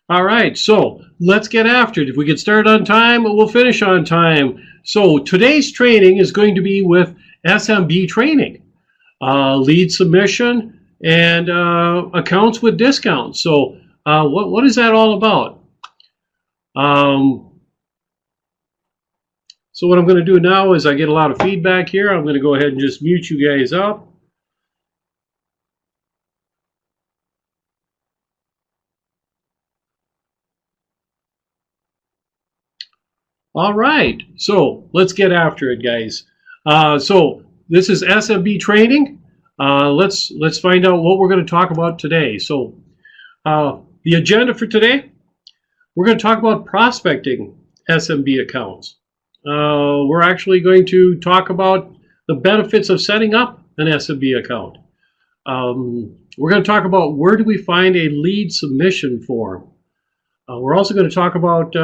All right, so let's get after it. If we get started on time, we'll finish on time. So today's training is going to be with SMB Training, lead submission, and accounts with discounts. So what is that all about? So what I'm going to do now is I get a lot of feedback here. I'm going to go ahead and just mute you guys up. All right, so let's get after it, guys. So this is SMB Training. Let's find out what we're going to talk about today. So the agenda for today, we're going to talk about prospecting SMB accounts. We're actually going to talk about the benefits of setting up an SMB account. We're going to talk about where do we find a lead submission form. We're also going to talk about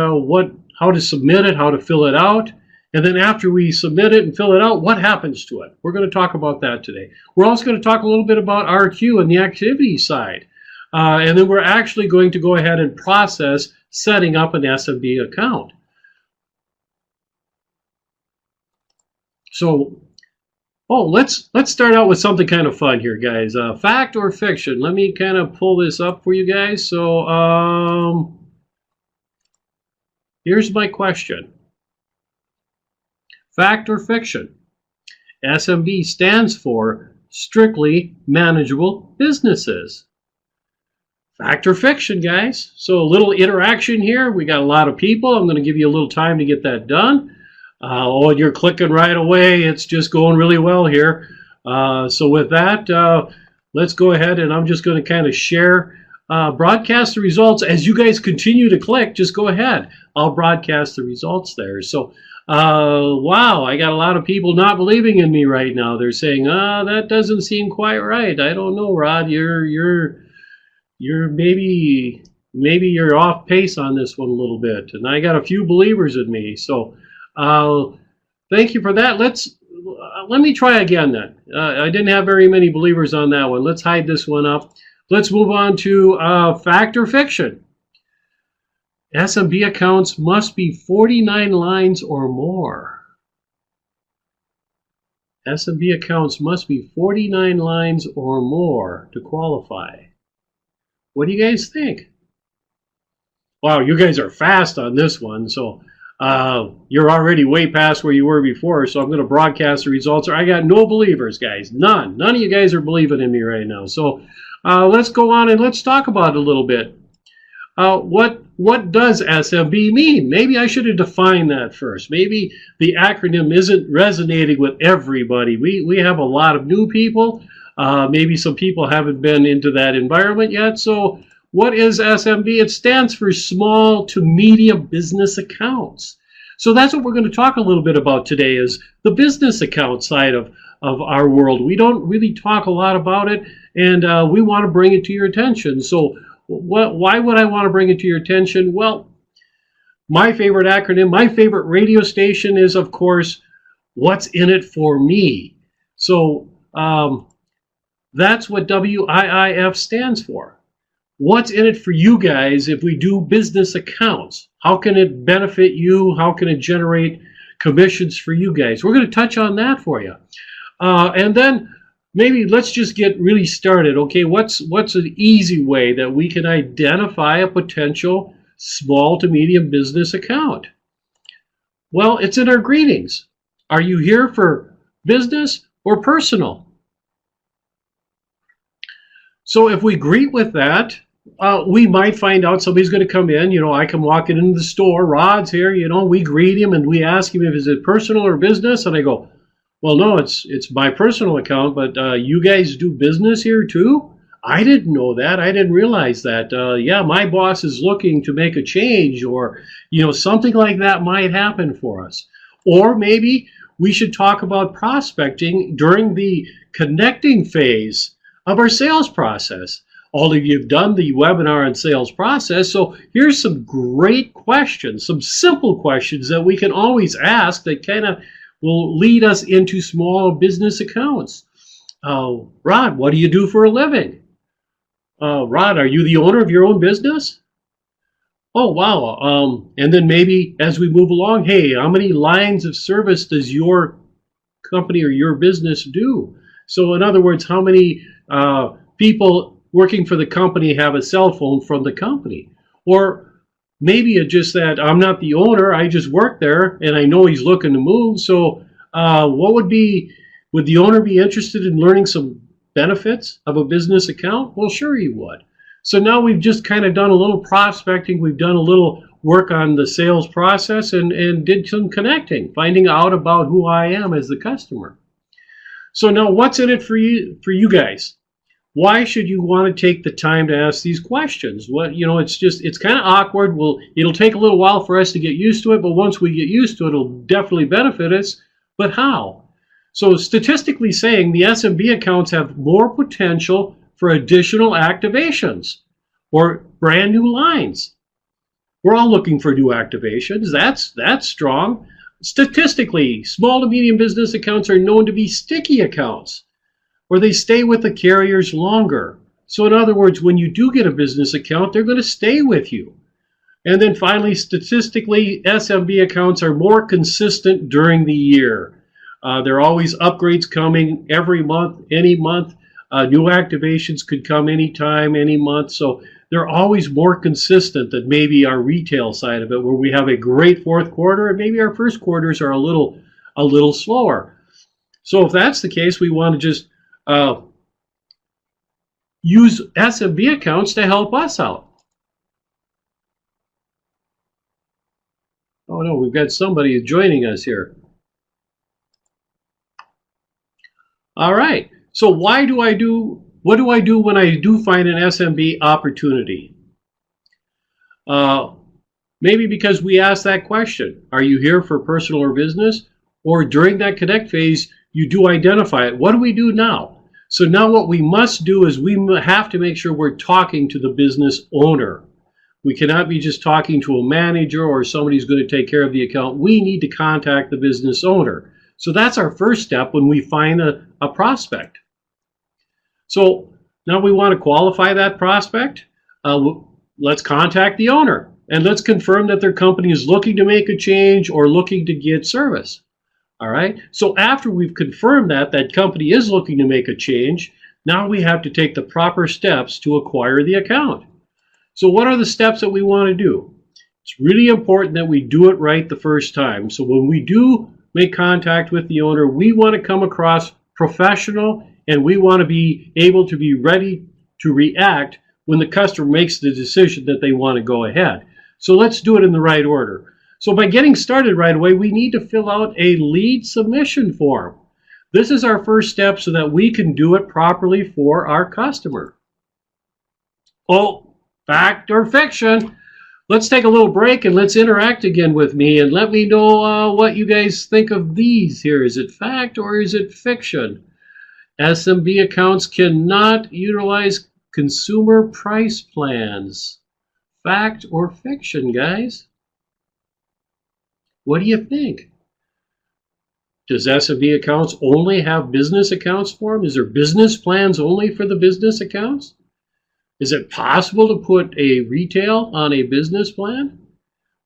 how to submit it, how to fill it out, and then after we submit it and fill it out, what happens to it? We're going to talk about that today. We're also going to talk a little bit about RQ and the activity side, and then we're actually going to go ahead and process setting up an SMB account. So, let's start out with something kind of fun here, guys. Fact or fiction? Let me kind of pull this up for you guys. So, here's my question. Fact or fiction? SMB stands for strictly manageable businesses. Fact or fiction, guys? So a little interaction here. We got a lot of people. I'm going to give you a little time to get that done. You're clicking right away. It's just going really well here. So with that, let's go ahead and I'm just going to kind of share, broadcast the results. As you guys continue to click, just go ahead. I'll broadcast the results there. So, wow, I got a lot of people not believing in me right now. They're saying, that doesn't seem quite right. I don't know, Rod. You're maybe you're off pace on this one a little bit. And I got a few believers in me. So, thank you for that. Let me try again then. I didn't have very many believers on that one. Let's hide this one up. Let's move on to fact or fiction. SMB accounts must be 49 lines or more. SMB accounts must be 49 lines or more to qualify. What do you guys think? Wow, you guys are fast on this one. So you're already way past where you were before. So I'm going to broadcast the results. I got no believers, guys. None. None of you guys are believing in me right now. So let's go on and let's talk about it a little bit. What does SMB mean? Maybe I should have defined that first. Maybe the acronym isn't resonating with everybody. We have a lot of new people. Maybe some people haven't been into that environment yet. So what is SMB? It stands for small to medium business accounts. So that's what we're going to talk a little bit about today is the business account side of our world. We don't really talk a lot about it, and we want to bring it to your attention. So why would I want to bring it to your attention? Well, my favorite acronym, my favorite radio station is, of course, What's in It for Me. So that's what WIIF stands for. What's in it for you guys if we do business accounts? How can it benefit you? How can it generate commissions for you guys? We're going to touch on that for you. And then maybe let's just get really started. Okay, what's an easy way that we can identify a potential small to medium business account? Well, it's in our greetings. Are you here for business or personal? So if we greet with that, we might find out somebody's going to come in. You know, I come walking into the store, Rod's here, you know, we greet him and we ask him if it's personal or business. And I go, well, no, it's my personal account, but you guys do business here too? I didn't know that. I didn't realize that. Yeah, my boss is looking to make a change, or, you know, something like that might happen for us. Or maybe we should talk about prospecting during the connecting phase of our sales process. All of you have done the webinar on sales process, so here's some great questions, some simple questions that we can always ask that kind of will lead us into small business accounts. Rod, what do you do for a living? Rod, are you the owner of your own business? Oh, wow. And then maybe as we move along, hey, how many lines of service does your company or your business do? So in other words, how many people working for the company have a cell phone from the company? Or maybe it's just that I'm not the owner, I just work there and I know he's looking to move. So would the owner be interested in learning some benefits of a business account? Well, sure he would. So now we've just kind of done a little prospecting, we've done a little work on the sales process and did some connecting, finding out about who I am as the customer. So now what's in it for you guys? Why should you want to take the time to ask these questions? It's kind of awkward. It'll take a little while for us to get used to it, but once we get used to it, it'll definitely benefit us. But how? So statistically saying, the SMB accounts have more potential for additional activations or brand new lines. We're all looking for new activations. That's strong. Statistically, small to medium business accounts are known to be sticky accounts, or they stay with the carriers longer. So in other words, when you do get a business account, they're going to stay with you. And then finally, statistically, SMB accounts are more consistent during the year. There are always upgrades coming every month, any month. New activations could come anytime, any month. So they're always more consistent than maybe our retail side of it, where we have a great fourth quarter and maybe our first quarters are a little slower. So if that's the case, we want to just use SMB accounts to help us out. Oh no, we've got somebody joining us here. All right. So what do I do when I do find an SMB opportunity? Maybe because we asked that question. Are you here for personal or business? Or during that connect phase, you do identify it. What do we do now? So now what we must do is we have to make sure we're talking to the business owner. We cannot be just talking to a manager or somebody who's going to take care of the account. We need to contact the business owner. So that's our first step when we find a prospect. So now we want to qualify that prospect. Let's contact the owner and let's confirm that their company is looking to make a change or looking to get service. All right. So after we've confirmed that company is looking to make a change, now we have to take the proper steps to acquire the account. So what are the steps that we want to do? It's really important that we do it right the first time. So when we do make contact with the owner, we want to come across professional and we want to be able to be ready to react when the customer makes the decision that they want to go ahead. So let's do it in the right order. So by getting started right away, we need to fill out a lead submission form. This is our first step so that we can do it properly for our customer. Oh, fact or fiction? Let's take a little break and let's interact again with me and let me know what you guys think of these here. Is it fact or is it fiction? SMB accounts cannot utilize consumer price plans. Fact or fiction, guys? What do you think? Does SMB accounts only have business accounts for them? Is there business plans only for the business accounts? Is it possible to put a retail on a business plan?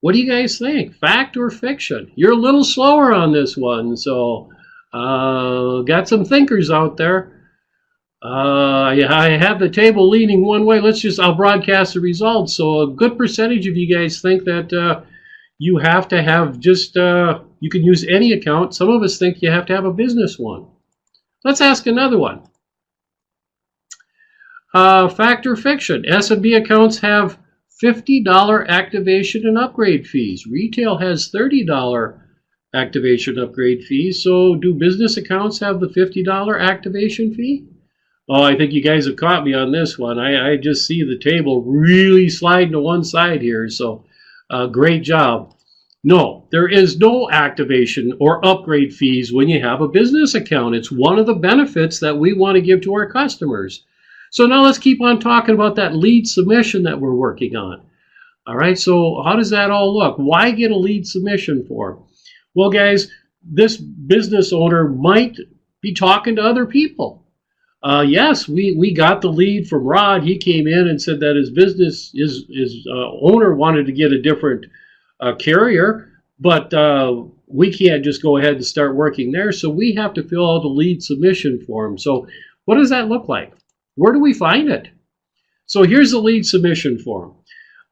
What do you guys think? Fact or fiction? You're a little slower on this one, so got some thinkers out there. I have the table leaning one way. I'll broadcast the results. So a good percentage of you guys think that you have to have you can use any account. Some of us think you have to have a business one. Let's ask another one. Fact or fiction? SMB accounts have $50 activation and upgrade fees. Retail has $30 activation upgrade fees. So do business accounts have the $50 activation fee? Oh, I think you guys have caught me on this one. I just see the table really sliding to one side here. So great job. No, there is no activation or upgrade fees when you have a business account. It's one of the benefits that we want to give to our customers. So now let's keep on talking about that lead submission that we're working on. All right, so how does that all look? Why get a lead submission form? Well, guys, this business owner might be talking to other people. Yes, we got the lead from Rod. He came in and said that his business, his owner wanted to get a different carrier, but we can't just go ahead and start working there. So we have to fill out a lead submission form. So what does that look like? Where do we find it? So here's the lead submission form.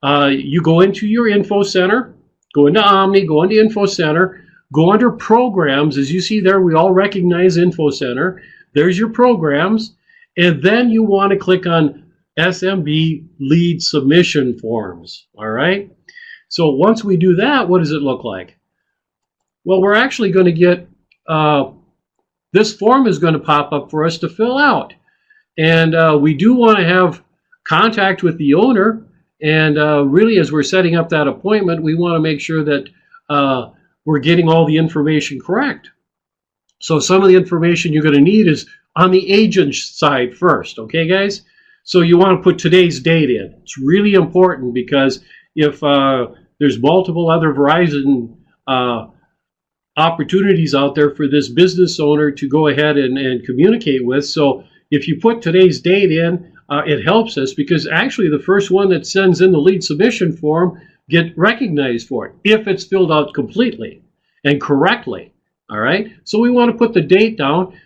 You go into your info center, go into Omni, go into info center, go under programs. As you see there, we all recognize info center. There's your programs, and then you want to click on SMB lead submission forms. All right. So once we do that, what does it look like? Well, we're actually going to get this form is going to pop up for us to fill out, and we do want to have contact with the owner. And really, as we're setting up that appointment, we want to make sure that we're getting all the information correct. So some of the information you're going to need is on the agent side first, okay, guys? So you want to put today's date in. It's really important because if there's multiple other Verizon opportunities out there for this business owner to go ahead and communicate with. So if you put today's date in, it helps us because actually the first one that sends in the lead submission form get recognized for it if it's filled out completely and correctly. All right, so we want to put the date down,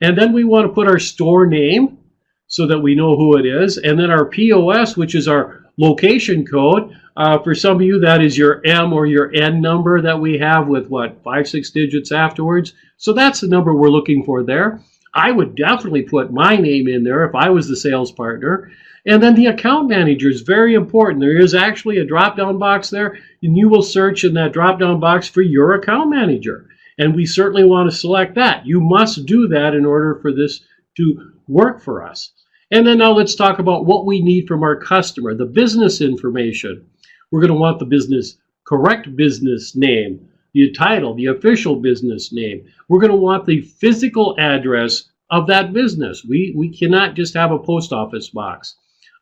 and then we want to put our store name so that we know who it is, and then our POS, which is our location code. For some of you, that is your M or your N number that we have with, what, 5-6 digits afterwards. So that's the number we're looking for there. I would definitely put my name in there if I was the sales partner. And then the account manager is very important. There is actually a drop-down box there, and you will search in that drop-down box for your account manager. And we certainly want to select that. You must do that in order for this to work for us. And then now let's talk about what we need from our customer, the business information. We're going to want the correct business name, the title, the official business name. We're going to want the physical address of that business. We cannot just have a post office box.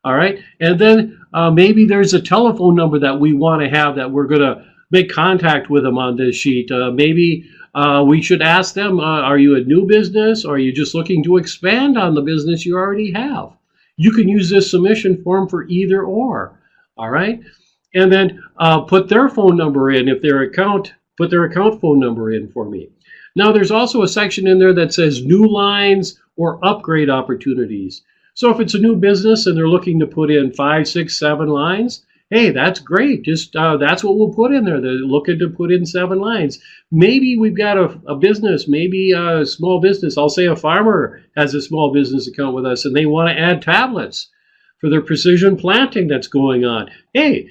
All right. And then maybe there's a telephone number that we want to have that we're going to make contact with them on this sheet. Maybe we should ask them, are you a new business or are you just looking to expand on the business you already have? You can use this submission form for either or. All right. And then put their phone number in if put their account phone number in for me. Now there's also a section in there that says new lines or upgrade opportunities. So if it's a new business and they're looking to put in 5, 6, 7 lines, hey, that's great. Just that's what we'll put in there. They're looking to put in 7 lines. Maybe we've got a business, maybe a small business. I'll say a farmer has a small business account with us and they want to add tablets for their precision planting that's going on. Hey,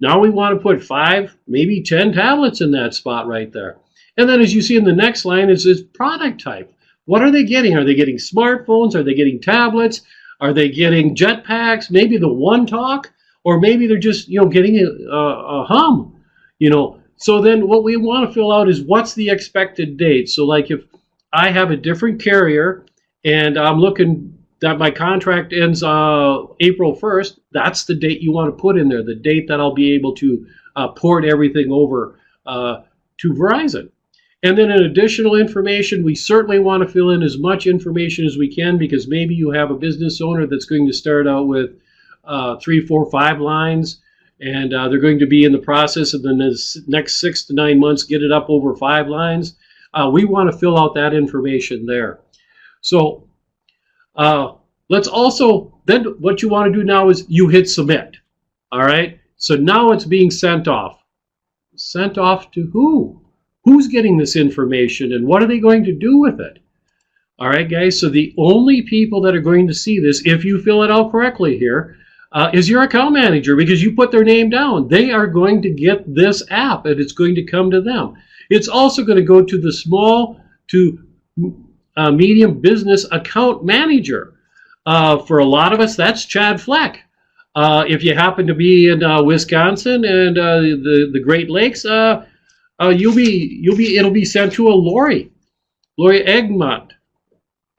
now we want to put 5, maybe 10 tablets in that spot right there. And then as you see in the next line is this product type. What are they getting? Are they getting smartphones? Are they getting tablets? Are they getting jetpacks? Maybe the One Talk? Or maybe they're just, getting a hum, So then what we want to fill out is what's the expected date. So like if I have a different carrier and I'm looking that my contract ends April 1st, that's the date you want to put in there, the date that I'll be able to port everything over to Verizon. And then in additional information, we certainly want to fill in as much information as we can because maybe you have a business owner that's going to start out with 3, 4, 5 lines, and they're going to be in the process of the next 6 to 9 months get it up over 5 lines. We want to fill out that information there. So let's also, then what you want to do now is you hit submit. All right. So now it's being sent off. Sent off to who? Who's getting this information and what are they going to do with it? All right, guys. So the only people that are going to see this, if you fill it out correctly here, is your account manager because you put their name down. They are going to get this app and it's going to come to them. It's also going to go to the small to medium business account manager. For a lot of us, that's Chad Fleck. If you happen to be in Wisconsin and the Great Lakes, it'll be sent to a Lori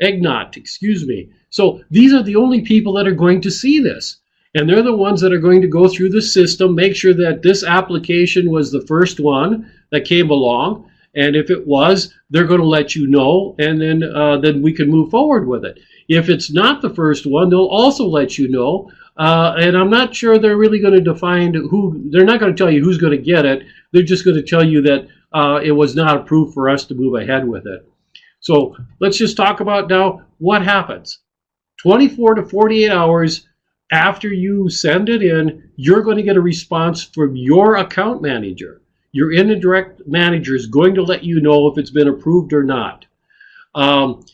Egnott, excuse me. So these are the only people that are going to see this. And they're the ones that are going to go through the system, make sure that this application was the first one that came along. And if it was, they're going to let you know, and then we can move forward with it. If it's not the first one, they'll also let you know. And I'm not sure they're really going to define who. They're not going to tell you who's going to get it. They're just going to tell you that it was not approved for us to move ahead with it. So let's just talk about now what happens. 24 to 48 hours after you send it in, you're going to get a response from your account manager. Your indirect manager is going to let you know if it's been approved or not.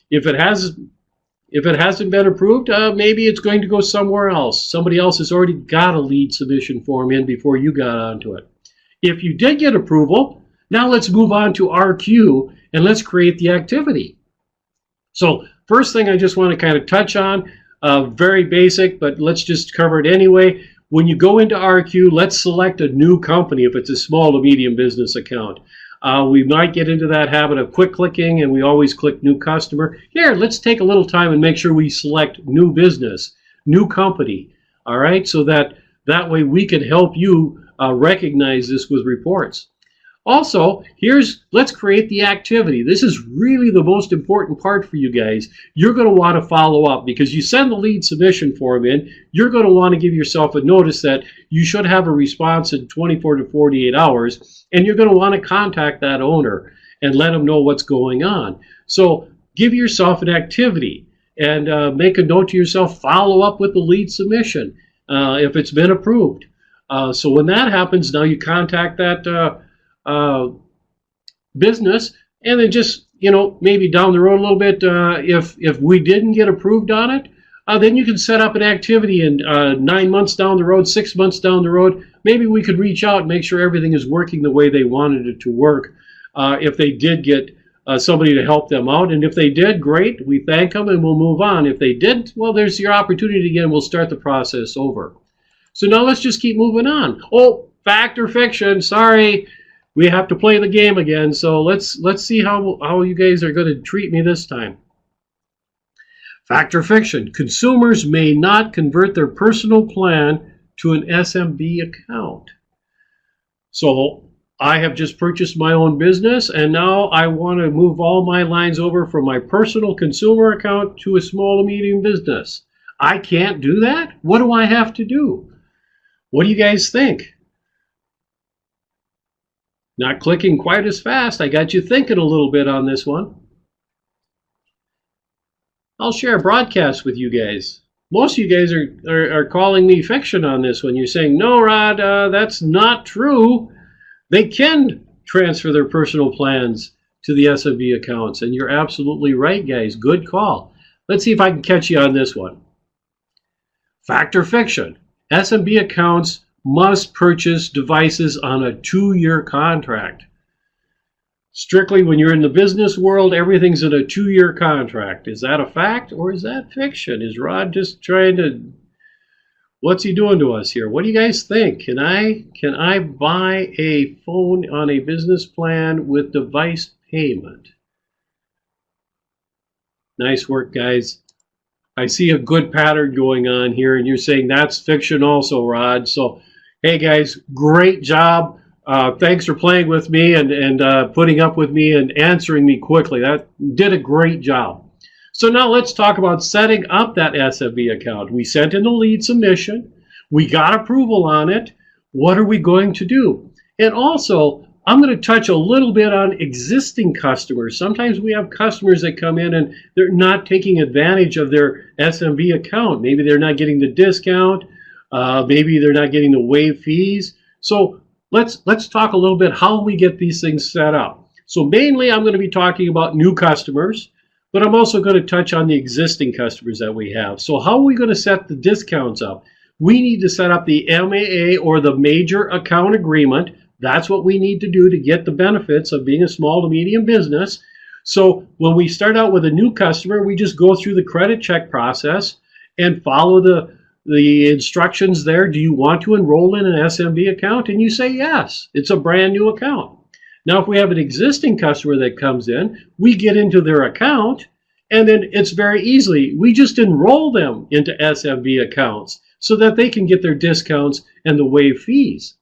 If it hasn't been approved, maybe it's going to go somewhere else. Somebody else has already got a lead submission form in before you got onto it. If you did get approval, now let's move on to RQ and let's create the activity. So first thing I just want to kind of touch on, very basic, but let's just cover it anyway. When you go into RQ, let's select a new company if it's a small to medium business account. We might get into that habit of quick clicking, and we always click new customer. Here, let's take a little time and make sure we select new business, new company, all right? So that way we can help you recognize this with reports. Also, let's create the activity. This is really the most important part for you guys. You're going to want to follow up because you send the lead submission form in. You're going to want to give yourself a notice that you should have a response in 24 to 48 hours, and you're going to want to contact that owner and let them know what's going on. So give yourself an activity and make a note to yourself, follow up with the lead submission if it's been approved. So when that happens, now you contact that business, and then just, maybe down the road a little bit, if we didn't get approved on it, then you can set up an activity, and 9 months down the road, 6 months down the road, maybe we could reach out and make sure everything is working the way they wanted it to work. If they did get somebody to help them out, and if they did, great, we thank them and we'll move on. If they didn't, well, there's your opportunity again. We'll start the process over. So now let's just keep moving on. Oh, fact or fiction, sorry. We have to play the game again, so let's see how you guys are going to treat me this time. Fact or fiction? Consumers may not convert their personal plan to an SMB account. So I have just purchased my own business, and now I want to move all my lines over from my personal consumer account to a small to medium business. I can't do that? What do I have to do? What do you guys think? Not clicking quite as fast. I got you thinking a little bit on this one. I'll share a broadcast with you guys. Most of you guys are calling me fiction on this one. You're saying, no, Rod, that's not true. They can transfer their personal plans to the SMB accounts. And you're absolutely right, guys. Good call. Let's see if I can catch you on this one. Fact or fiction? SMB accounts must purchase devices on a 2-year contract. Strictly when you're in the business world, everything's in a 2-year contract. Is that a fact or is that fiction? Is Rod just trying to, what's he doing to us here? What do you guys think? Can I buy a phone on a business plan with device payment? Nice work, guys. I see a good pattern going on here, and you're saying that's fiction also, Rod. So hey guys, great job. Thanks for playing with me and putting up with me and answering me quickly. That did a great job. So now let's talk about setting up that SMB account. We sent in the lead submission. We got approval on it. What are we going to do? And also, I'm going to touch a little bit on existing customers. Sometimes we have customers that come in and they're not taking advantage of their SMB account. Maybe they're not getting the discount. Maybe they're not getting the waived fees. So let's talk a little bit how we get these things set up. So mainly I'm going to be talking about new customers, but I'm also going to touch on the existing customers that we have. So how are we going to set the discounts up? We need to set up the MAA or the Major Account Agreement. That's what we need to do to get the benefits of being a small to medium business. So when we start out with a new customer, we just go through the credit check process and follow the instructions there. Do you want to enroll in an SMB account? And you say yes. It's a brand new account. Now, if we have an existing customer that comes in, we get into their account, and then it's very easily, we just enroll them into SMB accounts so that they can get their discounts and the waived fees.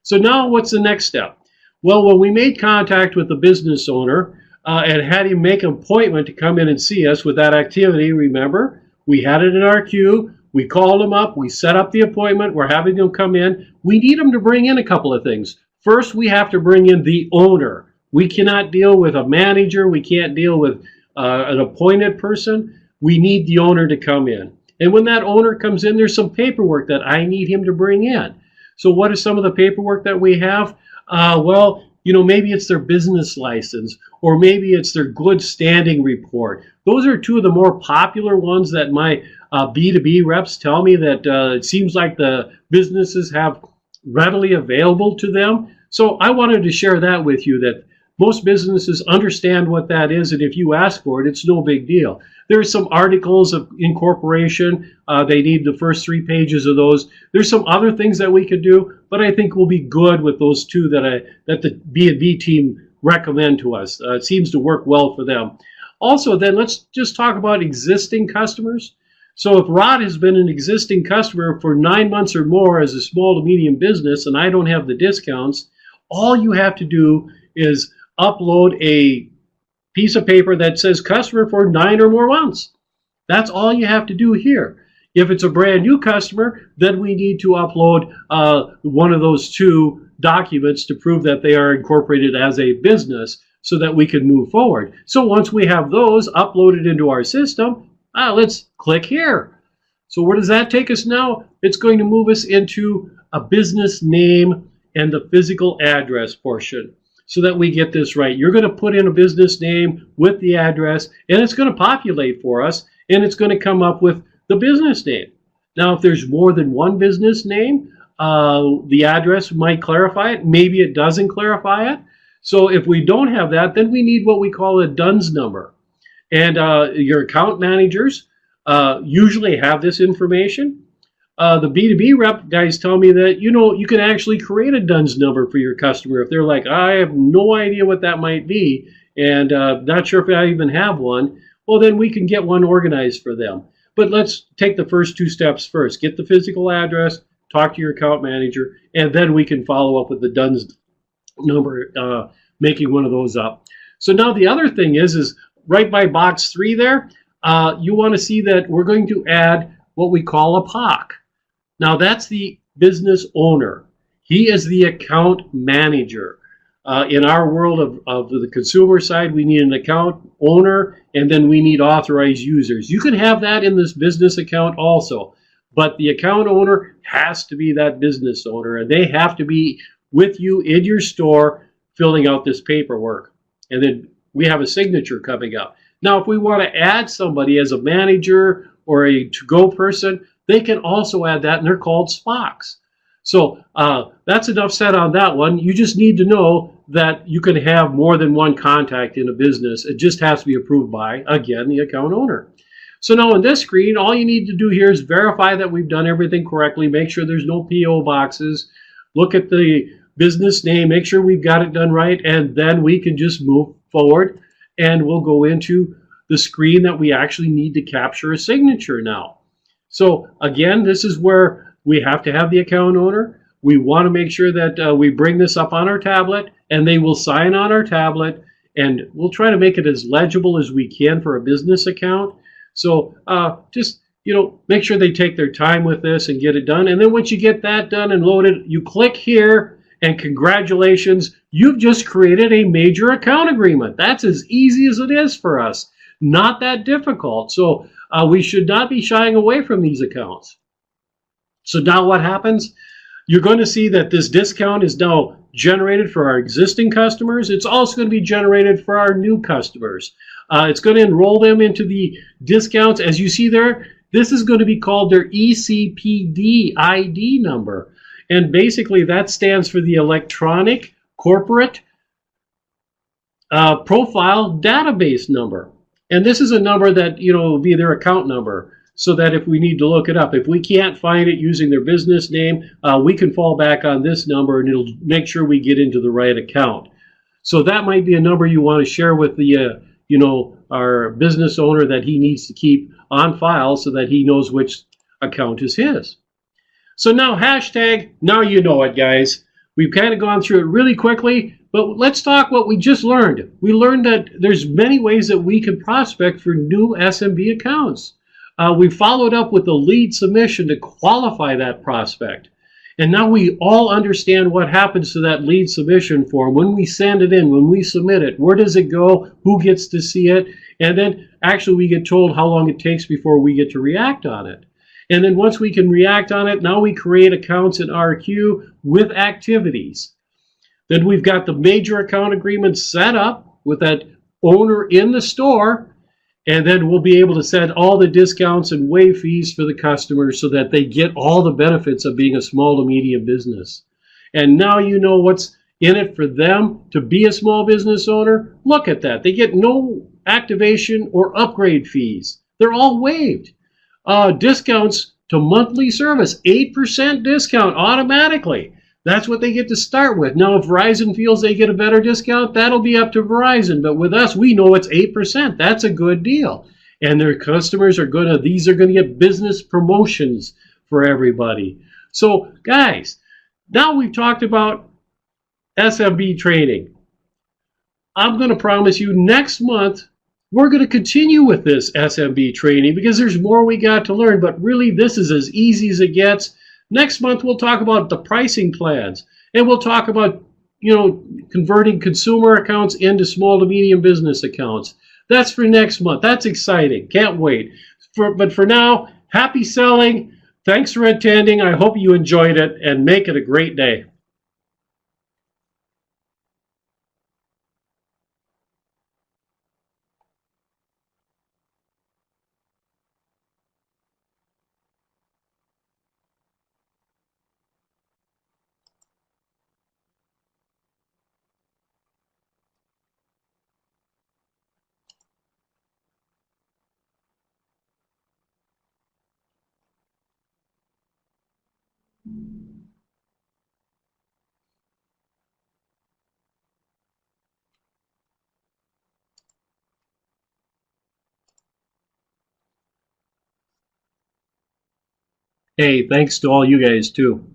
So now what's the next step? Well, when we made contact with the business owner, and had him make an appointment to come in and see us with that activity. Remember, we had it in our queue. We called him up. We set up the appointment. We're having him come in. We need him to bring in a couple of things. First, we have to bring in the owner. We cannot deal with a manager. We can't deal with an appointed person. We need the owner to come in. And when that owner comes in, there's some paperwork that I need him to bring in. So what is some of the paperwork that we have? Well, maybe it's their business license, or maybe it's their good standing report. Those are two of the more popular ones that my B2B reps tell me that it seems like the businesses have readily available to them. So I wanted to share that with you, that most businesses understand what that is, and if you ask for it, it's no big deal. There's some articles of incorporation. They need the first 3 pages of those. There's some other things that we could do, but I think we'll be good with those two that the B&B team recommend to us. It seems to work well for them. Also, then let's just talk about existing customers. So if Rod has been an existing customer for 9 months or more as a small to medium business, and I don't have the discounts, all you have to do is upload a piece of paper that says customer for 9 or more months. That's all you have to do here. If it's a brand new customer, then we need to upload one of those 2 documents to prove that they are incorporated as a business so that we can move forward. So once we have those uploaded into our system, let's click here. So where does that take us now? It's going to move us into a business name and the physical address portion, so that we get this right. You're going to put in a business name with the address, and it's going to populate for us, and it's going to come up with the business name. Now, if there's more than one business name, the address might clarify it. Maybe it doesn't clarify it. So if we don't have that, then we need what we call a DUNS number. And your account managers usually have this information. The B2B rep guys tell me that, you can actually create a DUNS number for your customer. If they're like, I have no idea what that might be, and not sure if I even have one, well, then we can get one organized for them. But let's take the first 2 steps first. Get the physical address, talk to your account manager, and then we can follow up with the DUNS number, making one of those up. So now the other thing is right by box 3 there, you want to see that we're going to add what we call a POC. Now that's the business owner. He is the account manager. In our world of the consumer side, we need an account owner, and then we need authorized users. You can have that in this business account also, but the account owner has to be that business owner, and they have to be with you in your store filling out this paperwork. And then we have a signature coming up. Now, if we want to add somebody as a manager or a to-go person, they can also add that, and they're called SPOCs. So that's enough said on that one. You just need to know that you can have more than one contact in a business. It just has to be approved by, again, the account owner. So now on this screen, all you need to do here is verify that we've done everything correctly. Make sure there's no PO boxes. Look at the business name. Make sure we've got it done right. And then we can just move forward, and we'll go into the screen that we actually need to capture a signature now. So again, this is where we have to have the account owner. We want to make sure that we bring this up on our tablet, and they will sign on our tablet, and we'll try to make it as legible as we can for a business account. So just, make sure they take their time with this and get it done. And then once you get that done and loaded, you click here, and congratulations, you've just created a major account agreement. That's as easy as it is for us. Not that difficult. So we should not be shying away from these accounts. So now what happens? You're going to see that this discount is now generated for our existing customers. It's also going to be generated for our new customers. It's going to enroll them into the discounts. As you see there, this is going to be called their ECPD ID number. And basically that stands for the Electronic Corporate Profile Database number. And this is a number that, will be their account number, so that if we need to look it up, if we can't find it using their business name, we can fall back on this number, and it'll make sure we get into the right account. So that might be a number you want to share with the, our business owner that he needs to keep on file so that he knows which account is his. So now hashtag, now you know it, guys. We've kind of gone through it really quickly, But let's talk what we just learned. We learned that there's many ways that we can prospect for new SMB accounts. We followed up with a lead submission to qualify that prospect. And now we all understand what happens to that lead submission form when we send it in, when we submit it. Where does it go? Who gets to see it? And then actually we get told how long it takes before we get to react on it. And then once we can react on it, now we create accounts in RQ with activities. Then we've got the major account agreement set up with that owner in the store. And then we'll be able to set all the discounts and waive fees for the customers so that they get all the benefits of being a small to medium business. And now you know what's in it for them to be a small business owner. Look at that. They get no activation or upgrade fees. They're all waived. Discounts to monthly service, 8% discount automatically. That's what they get to start with. Now, if Verizon feels they get a better discount, that'll be up to Verizon. But with us, we know it's 8%. That's a good deal. And their customers are these are going to get business promotions for everybody. So, guys, now we've talked about SMB training. I'm going to promise you next month, we're going to continue with this SMB training because there's more we got to learn. But really, this is as easy as it gets. Next month, we'll talk about the pricing plans, and we'll talk about, converting consumer accounts into small to medium business accounts. That's for next month. That's exciting. Can't wait. But for now, happy selling. Thanks for attending. I hope you enjoyed it, and make it a great day. Hey, thanks to all you guys, too.